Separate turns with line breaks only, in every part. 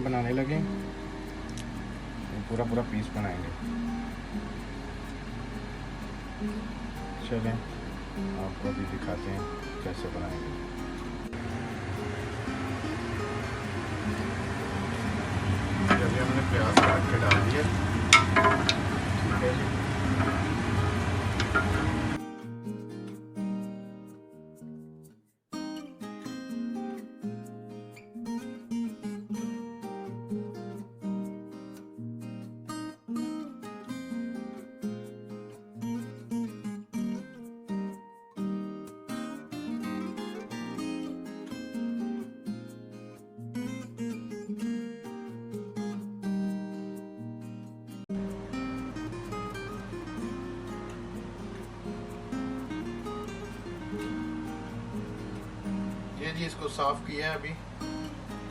हम बनाने लगे, पूरा पीस बनाएंगे। चलें आपको अभी दिखाते हैं कैसे बनाएंगे। अभी हमने प्याज काट के डाल दिया, ठीक है जी। ये जी इसको साफ किया है अभी,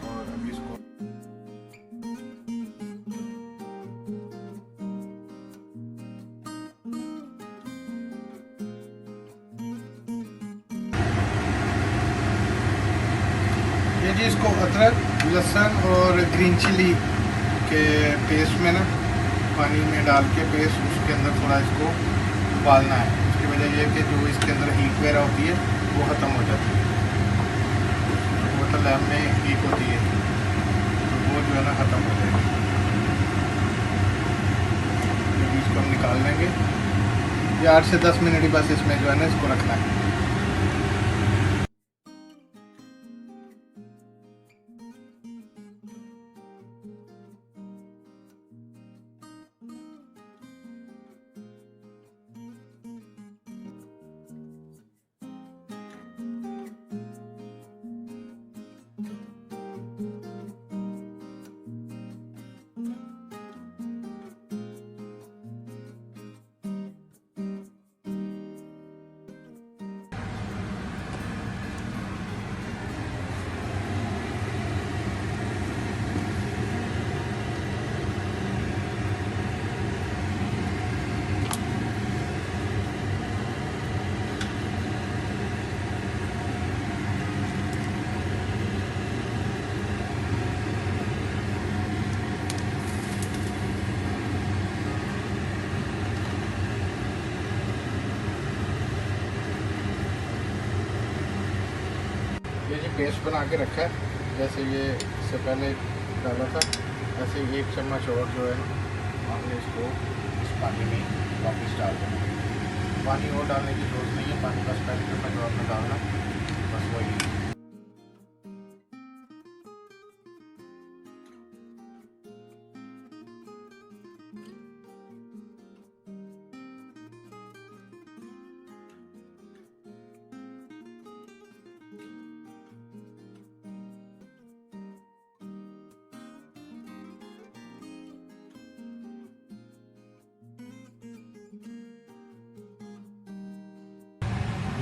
और अभी इसको ये जी इसको अदरक, लहसुन और ग्रीन चिली के पेस्ट में ना पानी में डाल के पेस्ट उसके अंदर थोड़ा इसको उबालना है। इसकी वजह ये है कि जो इसके अंदर हीट वगैरह होती है वो ख़त्म हो जाती है, मतलब लैब में हीट होती है तो वो जो है ना ख़त्म हो जाएगी। तो इसको हम निकाल लेंगे। ये 8 से 10 मिनट ही बस इसमें जो है ना इसको रखना है। ये जी पेस्ट बना के रखा है, जैसे ये इससे पहले डाला था ऐसे 1 चम्मच और जो है हमने इसको इस पानी में वापस डाल देना। पानी और डालने की जरूरत नहीं है, पानी बस पहले चम्मच और में डालना, बस वही।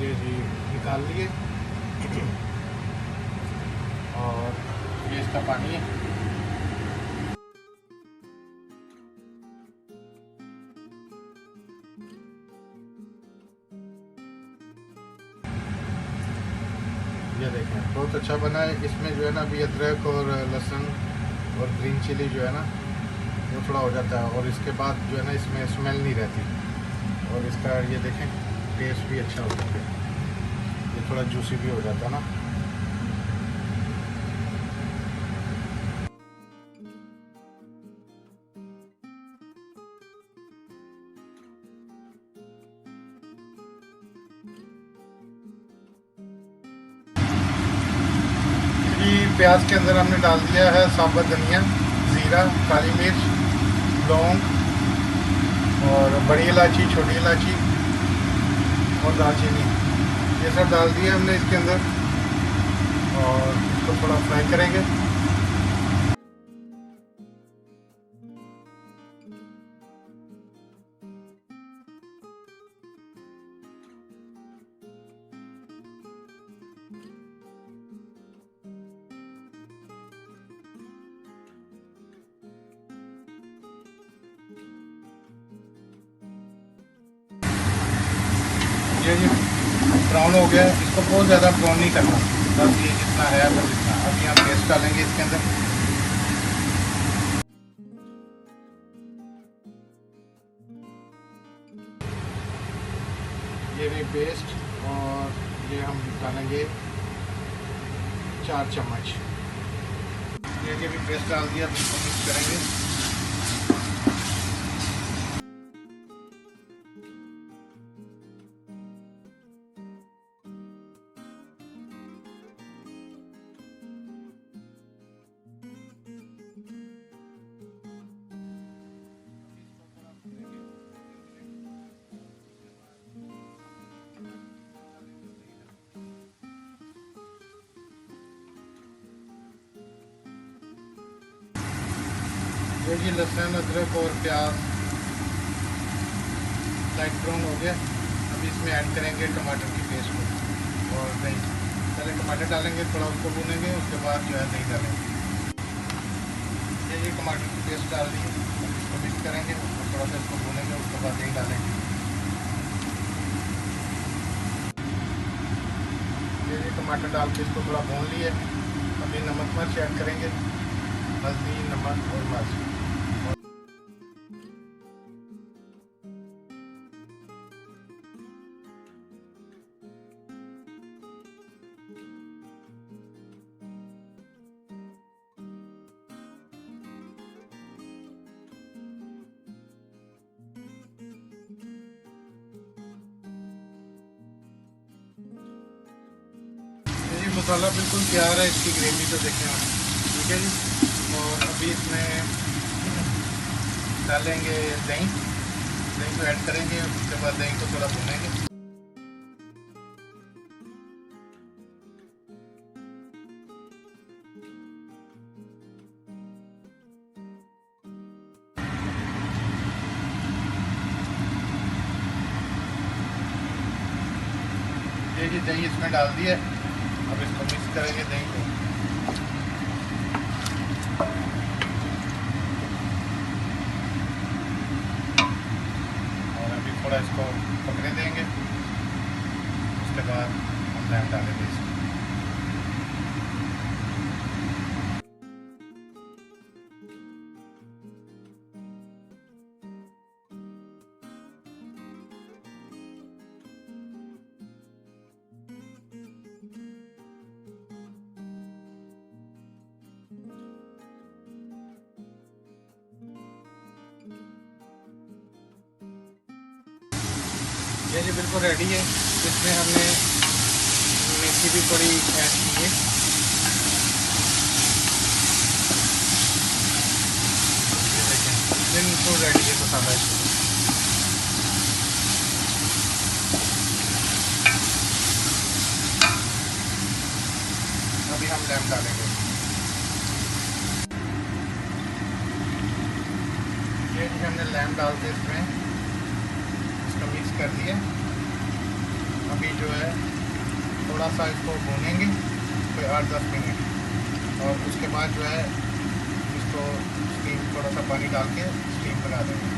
ये जी निकाल लिए और ये इसका पानी है। ये देखें बहुत अच्छा बना है। इसमें जो है ना अभी अदरक और लहसुन और ग्रीन चिली जो है ना वो थोड़ा हो जाता है, और इसके बाद जो है ना इसमें स्मेल नहीं रहती, और इसका ये देखें टेस्ट भी अच्छा हो जाता है, ये थोड़ा जूसी भी हो जाता है ना। प्याज के अंदर हमने डाल दिया है साबुत धनिया, ज़ीरा, काली मिर्च, लौंग और बड़ी इलायची, छोटी इलायची और दालचीनी, ये सब डाल दिया हमने इसके अंदर, और इसको थोड़ा फ्राई करेंगे। ये जी ब्राउन हो गया, इसको बहुत ज़्यादा ब्राउन नहीं करना, बस ये जितना है बस इतना। अभी हम पेस्ट डालेंगे इसके अंदर। ये भी पेस्ट, और ये हम डालेंगे 4 चम्मच। ये भी पेस्ट डाल दिया, इसको मिक्स करेंगे। ये जी लहसुन, अदरक और प्याज लाइट ब्राउन हो गया। अभी इसमें ऐड करेंगे टमाटर की पेस्ट को और दही। पहले टमाटर डालेंगे, थोड़ा उसको भूनेंगे, उसके बाद जो है दही डालेंगे। ये जी टमाटर की पेस्ट डाल दी, इसको मिक्स करेंगे और थोड़ा सा इसको भूनेंगे, उसके बाद दही डालेंगे। ये जी टमाटर डाल के इसको थोड़ा भून लिए। अभी नमक मिर्च ऐड करेंगे, हल्दी, नमक और मिर्च। ये मसाला बिल्कुल तैयार है, इसकी ग्रेवी तो देखें आप, ठीक है जी। और अभी इसमें डालेंगे दही। दही को ऐड करेंगे, उसके बाद दही को थोड़ा भूनेंगे। ये जी दही इसमें डाल दिया, अब इसको मिक्स करेंगे दही को। और अभी थोड़ा इसको पकने देंगे, उसके बाद हम लैम डालेंगे इसमें। ये जी बिल्कुल रेडी है। इसमें हमने मेथी भी थोड़ी ऐड की है। ये देखें बिल्कुल रेडी है मसाला इसमें। अभी हम लैम डालेंगे। ये जी हमने लैम डाल के इसमें मिक्स कर दिया। अभी जो है थोड़ा सा इसको भूनेंगे कोई 8-10 मिनट, और उसके बाद जो है इसको स्टीम, थोड़ा सा पानी डाल के स्टीम बना देंगे।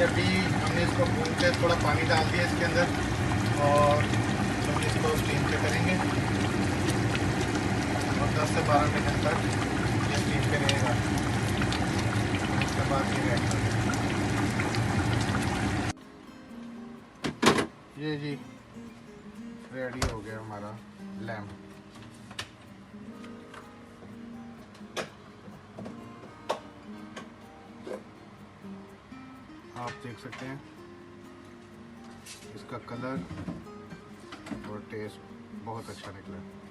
अभी हमने इसको भून के थोड़ा पानी डाल दिया इसके अंदर, और हम इसको स्टीम पे करेंगे और 10 से 12 मिनट तक ये स्टीम पे रहेगा। उसके बाद ये रेडी हो गया। ये जी रेडी हो गया हमारा लैम्प। आप देख सकते हैं इसका कलर और टेस्ट बहुत अच्छा निकला है।